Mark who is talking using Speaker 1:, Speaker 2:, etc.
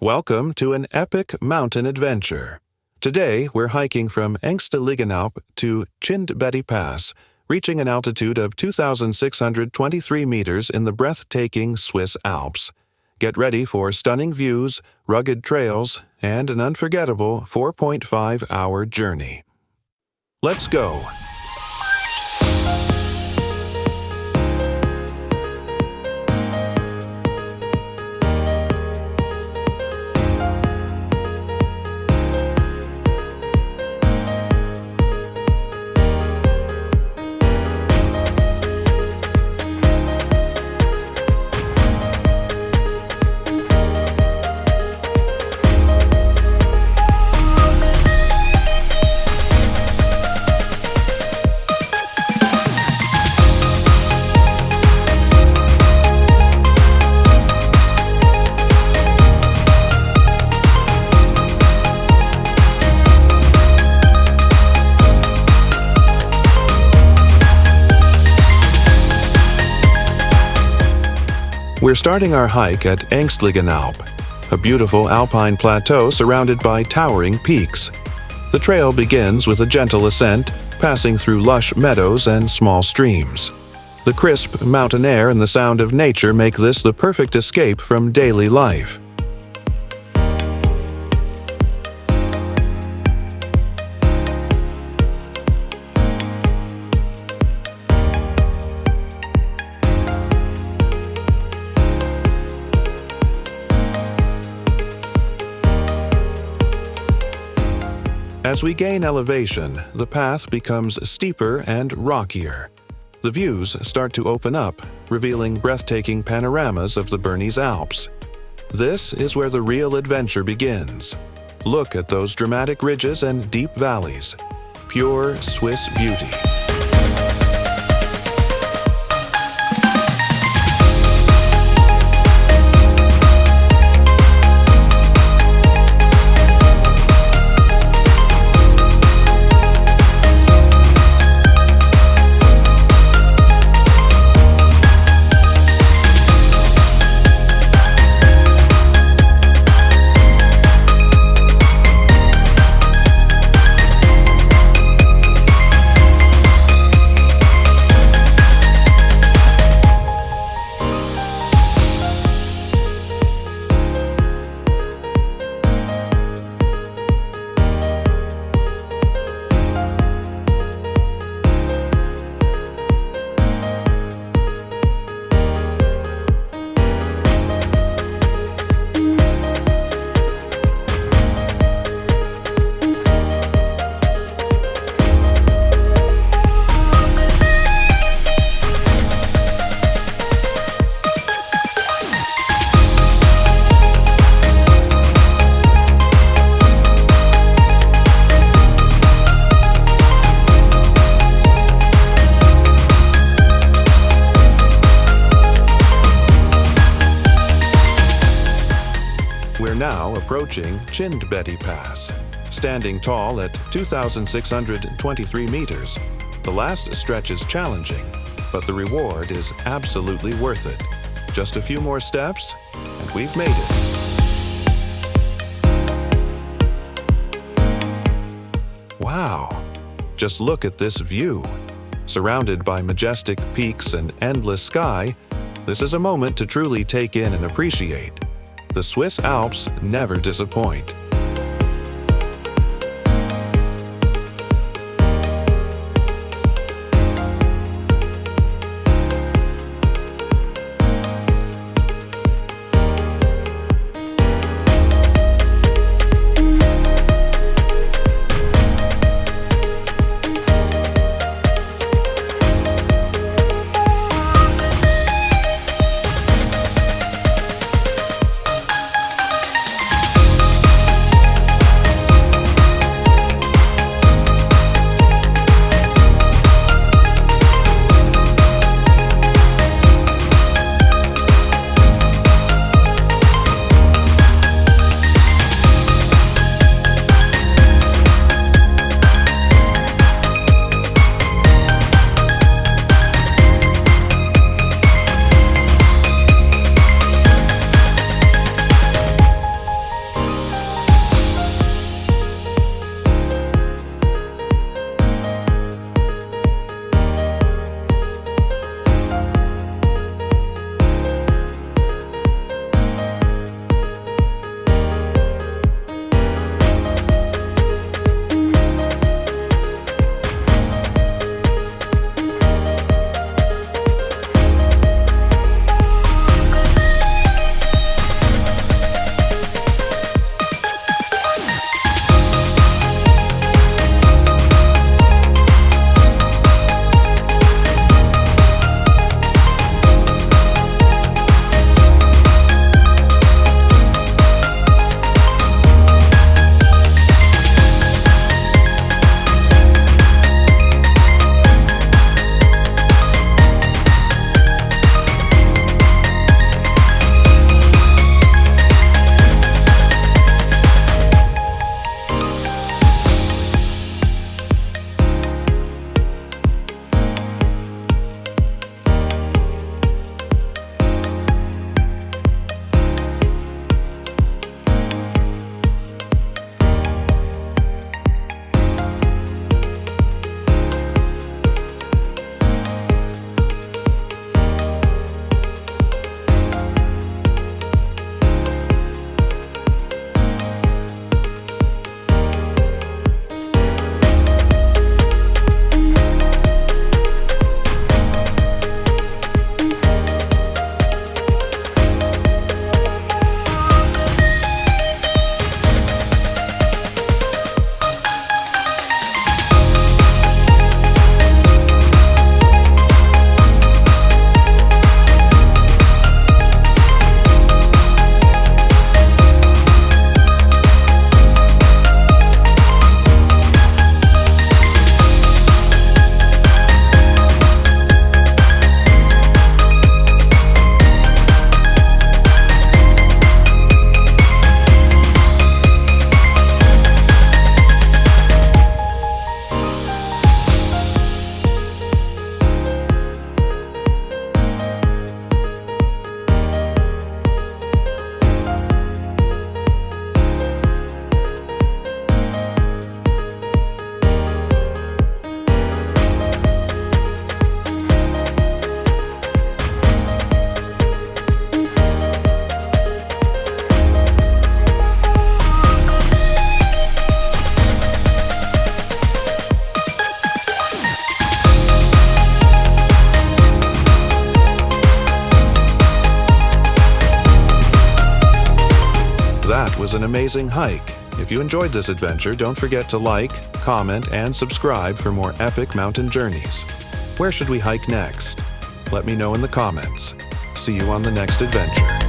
Speaker 1: Welcome to an epic mountain adventure. Today, we're hiking from Engstligenalp to Chindbettipass, reaching an altitude of 2,623 meters in the breathtaking Swiss Alps. Get ready for stunning views, rugged trails, and an unforgettable 4.5-hour journey. Let's go! We're starting our hike at Engstligenalp, a beautiful alpine plateau surrounded by towering peaks. The trail begins with a gentle ascent, passing through lush meadows and small streams. The crisp mountain air and the sound of nature make this the perfect escape from daily life. As we gain elevation, the path becomes steeper and rockier. The views start to open up, revealing breathtaking panoramas of the Bernese Alps. This is where the real adventure begins. Look at those dramatic ridges and deep valleys. Pure Swiss beauty. We're now approaching Chindbettipass. Standing tall at 2,623 meters, the last stretch is challenging, but the reward is absolutely worth it. Just a few more steps, and we've made it. Wow! Just look at this view. Surrounded by majestic peaks and endless sky, this is a moment to truly take in and appreciate. The Swiss Alps never disappoint. It was an amazing hike. If you enjoyed this adventure, don't forget to like, comment, and subscribe for more epic mountain journeys. Where should we hike next? Let me know in the comments. See you on the next adventure.